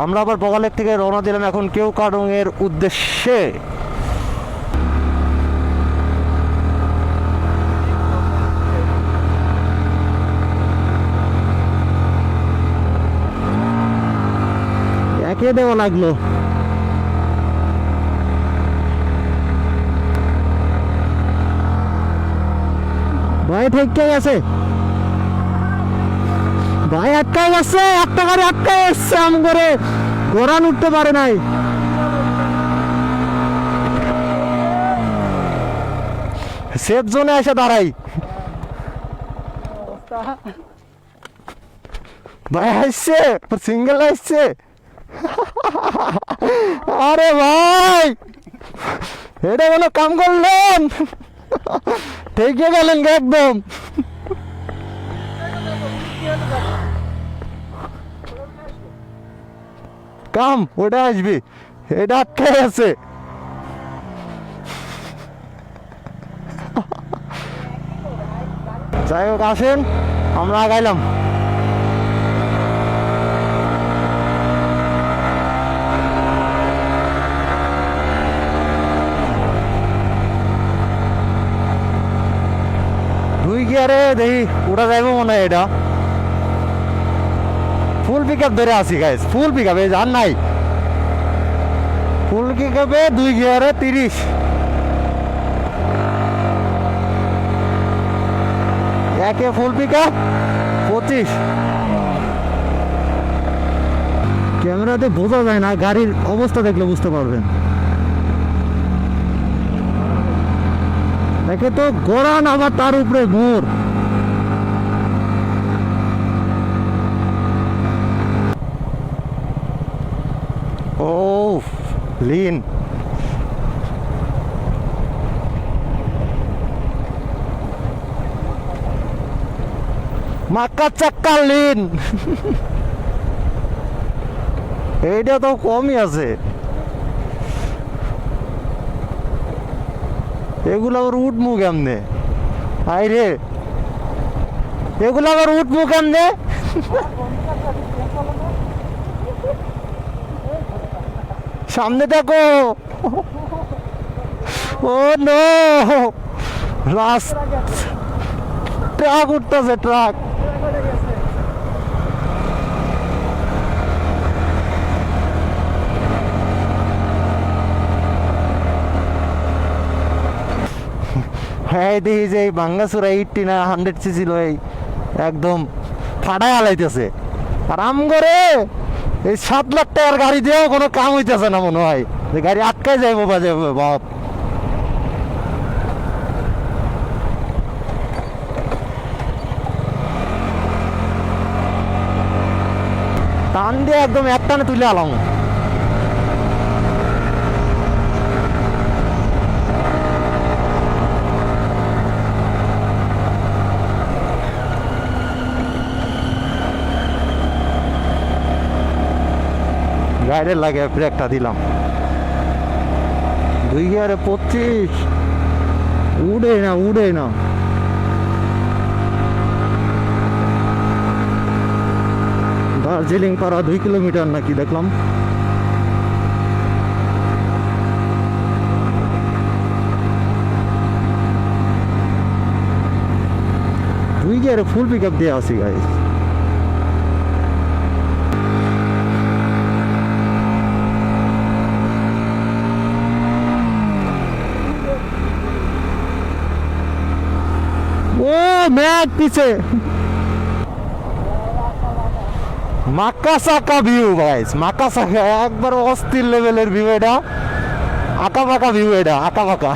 আমরা আবার বগালেক থেকে রওনা দিলাম এখন কেওক্রাডং এর উদ্দেশ্যে। একে দেওয়া লাগলো। ভাই ঠিক আছে, ভাই আটকাই গেছে, একটা গাড়ি আটকাই আসছে আম করে, গোরান উঠতে পারে নাই। সেফ জোনে এসে দাঁড়াই। ভাই আসছে, সিঙ্গেল আসছে। আরে ভাই এটা কোনো কাম করলেন, ঠিকই গেলেন একদম। কাম ওটা আসবি, এটা আটকে আছে। যাই হোক আসেন, আমরা আগাইলাম। দুই গিয়ারে দেখি ওটা যাইবো মনে হয়। এটা ফুল পিক আপ ধরে আসি গাইস, ফুল পিক আপ আর নাই। ফুল পিক আপে 2 গিয়ারে 30, একে ফুল পিক আপ 25। ক্যামেরাতে বোঝা যায় না, গাড়ির অবস্থা দেখলে বুঝতে পারবেন। দেখে তো গোড়ান, আবার তার উপরে মোড়। ও লিন, মাক্কা চাক্কা লিন। এইটা তো কমই আছে। এগুলো আবার উঠবো কেমনে? হাই রে, এগুলো আবার উঠবো কেমনে? সামনে দেখো। ও নো, ট্রাক উঠতেছে, ট্রাক। হ্যাঁ দেখি যে এই ভাঙ্গাচুরা 80 না 100 সিসি লই একদম ফাটাই আলাইতেছে। আর আম করে এই 7 লাখ টাকার গাড়ি দিয়েও কোনো কাম হইতেছে না মনে হয়, যে গাড়ি আটকাই যাইবো বাজে বাপ। টান দিয়ে একদম এক টানে তুলে আলাম। গাড়ির লাগে ব্রেকটা দিলাম। 2 গিয়ারে 25, উড়ে না উড়ে না। দার্জিলিং পাড়া 2 কিলোমিটার নাকি দেখলাম। দুই গিয়ারে ফুল পিক আপ দিয়ে আসি গাইস। ও ম্যাক পিছে মাকাসাকা ভিউ গাইস, মাকাসাকা একবার অস্থির লেভেলের ভিউ। এটা আঁকা বাঁকা ভিউ, এটা আঁকা বাঁকা।